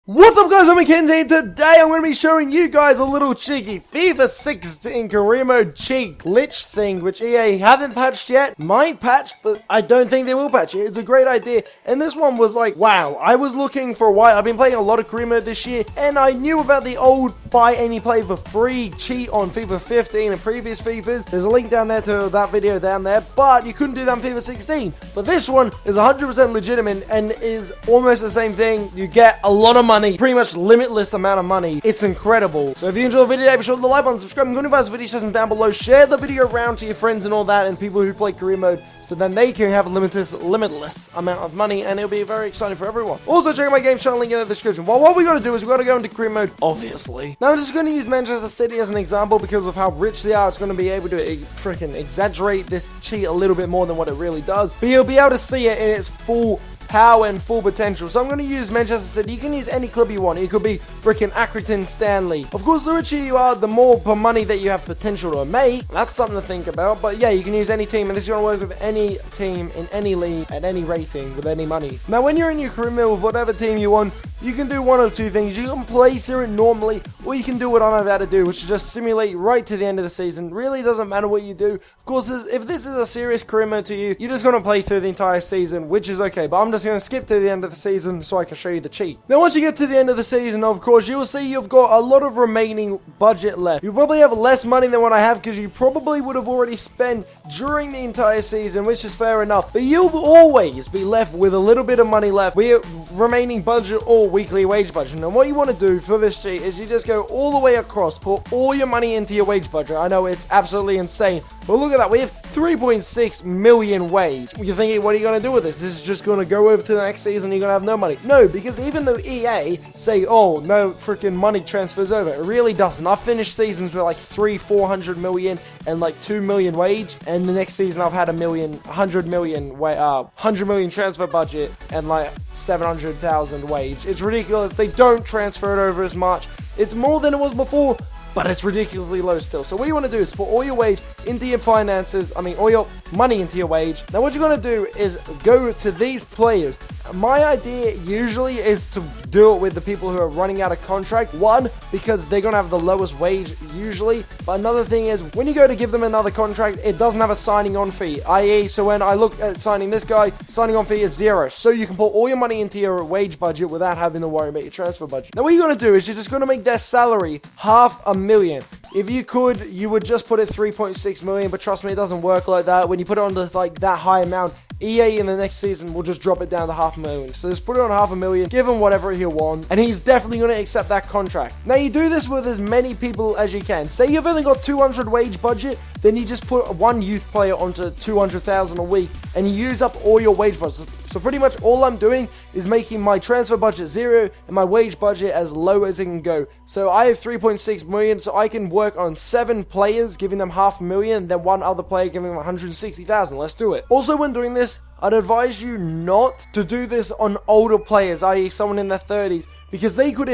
What's up guys, I'm Mackenzie, and today I'm going to be showing you guys a little cheeky FIFA 16 career mode cheat glitch thing, which EA haven't patched yet, might patch, but I don't think they will patch it. It's a great idea, and this one was like, wow, I was looking for a while. I've been playing a lot of career mode this year, and I knew about the old buy any play for free cheat on FIFA 15 and previous FIFAs. There's a link down there to that video down there, but you couldn't do that in FIFA 16. But this one is 100% legitimate and is almost the same thing. You get a lot of money. Pretty much limitless amount of money. It's incredible. So if you enjoyed the video, be sure to like button, subscribe, and go to the video sessions down below. Share the video around to your friends and all that, and people who play career mode, so then they can have a limitless amount of money, and it'll be very exciting for everyone. Also, check out my game channel link in the description. Well, what we gotta do is we gotta go into career mode, obviously. Now I'm just gonna use Manchester City as an example because of how rich they are. It's gonna be able to freaking exaggerate this cheat a little bit more than what it really does, but you'll be able to see it in its full power and full potential. So I'm going to use Manchester City. You can use any club you want. It could be freaking Accrington Stanley. Of course, the richer you are, the more money that you have potential to make. That's something to think about. But yeah, you can use any team, and this is going to work with any team in any league at any rating with any money. Now, when you're in your career mode with whatever team you want, you can do one of two things. You can play through it normally, or you can do what I'm about to do, which is just simulate right to the end of the season. Really doesn't matter what you do. Of course, if this is a serious career mode to you, you're just going to play through the entire season, which is okay. But I'm just going to skip to the end of the season so I can show you the cheat. Now, once you get to the end of the season, of course, you will see you've got a lot of remaining budget left. You probably have less money than what I have because you probably would have already spent during the entire season, which is fair enough. But you'll always be left with a little bit of money left, be it remaining budget or weekly wage budget. And what you want to do for this cheat is you just go all the way across, put all your money into your wage budget. I know it's absolutely insane, but look at that. We have 3.6 million wage. You're thinking, what are you going to do with this? This is just going to go over to the next season, you're going to have no money. No, because even though EA say, oh, no freaking money transfers over, it really doesn't. I've finished seasons with like 400 million and like 2 million wage, and the next season I've had 100 million transfer budget and like 700,000 wage. It's ridiculous. They don't transfer it over as much. It's more than it was before, but it's ridiculously low still. So what you want to do is put all your wage into your finances, all your money into your wage. Now what you're going to do is go to these players. My idea usually is to do it with the people who are running out of contract. One, because they're going to have the lowest wage usually. But another thing is, when you go to give them another contract, it doesn't have a signing on fee. I.e., so when I look at signing this guy, signing on fee is 0. So you can put all your money into your wage budget without having to worry about your transfer budget. Now what you're going to do is you're just going to make their salary $500,000. If you could, you would just put it 3.6 million, but trust me, it doesn't work like that. When you put it on like that high amount, EA in the next season will just drop it down to $500,000. So just put it on $500,000, give him whatever he wants, and he's definitely going to accept that contract. Now you do this with as many people as you can. Say you've only got 200 wage budget, then you just put one youth player onto 200,000 a week, and you use up all your wage budget. So pretty much all I'm doing is making my transfer budget 0 and my wage budget as low as it can go. So I have 3.6 million, so I can work on 7 players, giving them $500,000, and then one other player giving them 160,000. Let's do it. Also, when doing this, I'd advise you not to do this on older players, i.e. someone in their 30s, because they could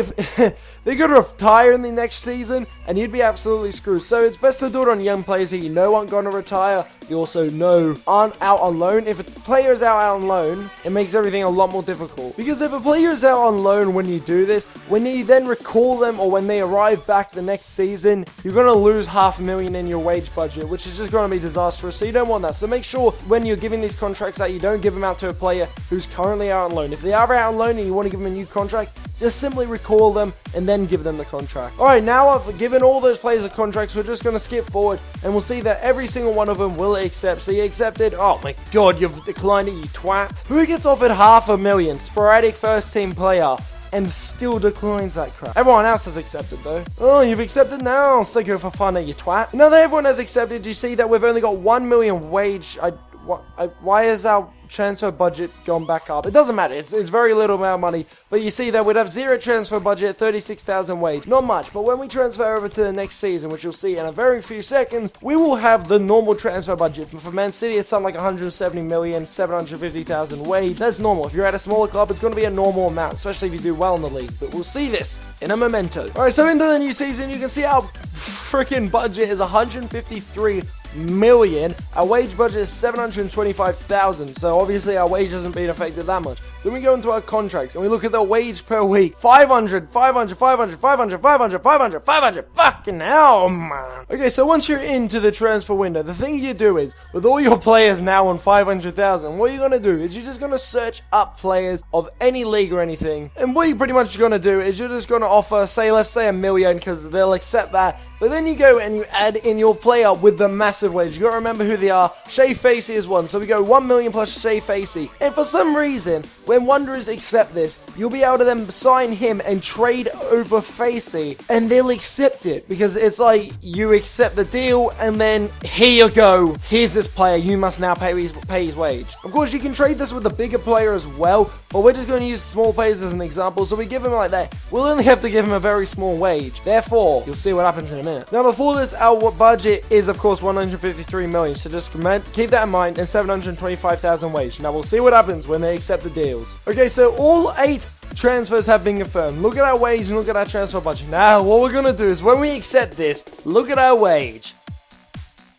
retire in the next season and you'd be absolutely screwed. So it's best to do it on young players who you know aren't going to retire, you also know aren't out on loan. If a player is out on loan, it makes everything a lot more difficult, because if a player is out on loan when you do this, when you then recall them or when they arrive back the next season, you're going to lose $500,000 in your wage budget, which is just going to be disastrous. So you don't want that. So make sure when you're giving these contracts out, you don't give them out to a player who's currently out on loan. If they are out on loan and you want to give them a new contract, just simply recall them and then give them the contract. Alright, now I've given all those players a contract, so we're just going to skip forward and we'll see that every single one of them will accept. So you accepted. Oh my god, you've declined it, you twat. Who gets offered $500,000? Sporadic first team player. And still declines that crap. Everyone else has accepted though. Oh, you've accepted now. Psycho for fun, you twat. Now that everyone has accepted, you see that we've only got 1 million wage. Why is our transfer budget gone back up? It doesn't matter. It's very little amount of money. But you see that we'd have 0 transfer budget, 36,000 wage. Not much. But when we transfer over to the next season, which you'll see in a very few seconds, we will have the normal transfer budget. For Man City, it's something like 170 million, 750,000 wage. That's normal. If you're at a smaller club, it's going to be a normal amount, especially if you do well in the league. But we'll see this in a memento. Alright, so into the new season, you can see our freaking budget is 153 million. Our wage budget is 725,000, so obviously our wage hasn't been affected that much. Then we go into our contracts and we look at the wage per week. 500, 500, 500, 500, 500, 500, 500. Fucking hell, man. Okay, so once you're into the transfer window, the thing you do is, with all your players now on 500,000, what you're going to do is you're just going to search up players of any league or anything. And what you're pretty much going to do is you're just going to offer, let's say $1 million, because they'll accept that. But then you go and you add in your player with the massive wage. You got to remember who they are. Shea Facey is one. So we go 1 million plus Shea Facey. And for some reason, when Wanderers accept this, you'll be able to then sign him and trade over Facey. And they'll accept it. Because it's like, you accept the deal and then here you go. Here's this player. You must now pay his wage. Of course, you can trade this with a bigger player as well. But we're just going to use small players as an example. So we give him like that. We'll only have to give him a very small wage. Therefore, you'll see what happens in a minute. Now, before this, our budget is, of course, 153 million. So just keep that in mind, and 725,000 wage. Now, we'll see what happens when they accept the deals. Okay, so all 8 transfers have been confirmed. Look at our wage and look at our transfer budget. Now, what we're going to do is, when we accept this, look at our wage.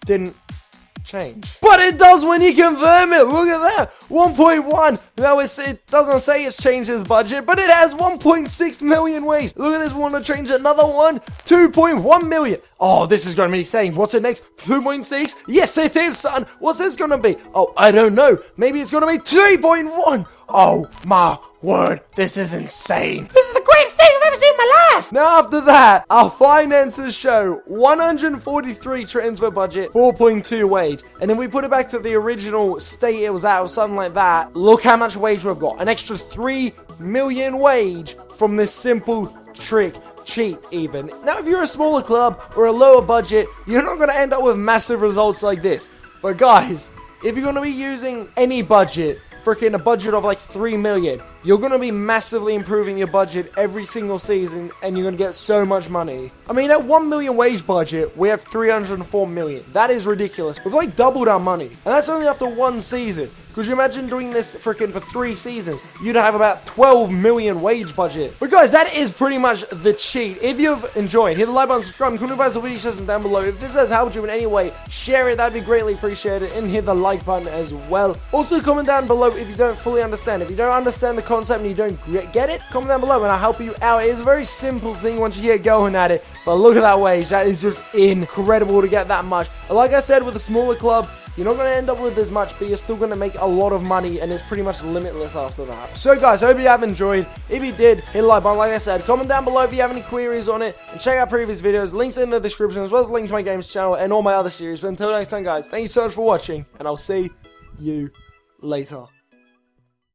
Didn't change. But it does when you confirm it. Look at that. 1.1. Now it doesn't say it's changed his budget, but it has 1.6 million wage. Look at this. We want to change another one. 2.1 million. Oh, this is going to be insane. What's it next? 2.6? Yes, it is, son. What's this going to be? Oh, I don't know. Maybe it's going to be 3.1. Oh, my word. This is insane. This is the greatest thing I've ever seen in my life. Now, after that, our finances show 143 transfer budget, 4.2 wage. And then we put it back to the original state it was at, or something like that. Look how much wage we've got. An extra 3 million wage from this simple trick. Cheat even. Now, if you're a smaller club or a lower budget, you're not going to end up with massive results like this. But guys, if you're going to be using any budget, freaking a budget of like 3 million, you're going to be massively improving your budget every single season, and you're going to get so much money. I mean, at 1 million wage budget, we have 304 million. That is ridiculous. We've like doubled our money, and that's only after 1 season. Could you imagine doing this freaking for 3 seasons? You'd have about 12 million wage budget. But guys, that is pretty much the cheat. If you've enjoyed, hit the like button, subscribe, and comment the video suggestions down below. If this has helped you in any way, share it. That'd be greatly appreciated. And hit the like button as well. Also, comment down below if you don't fully understand. If you don't understand the concept and you don't get it, comment down below and I'll help you out. It is a very simple thing once you get going at it. But look at that wage. That is just incredible to get that much. And like I said, with a smaller club, you're not going to end up with as much, but you're still going to make a lot of money, and it's pretty much limitless after that. So guys, I hope you have enjoyed. If you did, hit the like button, like I said. Comment down below if you have any queries on it, and check out previous videos. Links in the description, as well as a link to my games channel and all my other series. But until next time, guys, thank you so much for watching, and I'll see you later.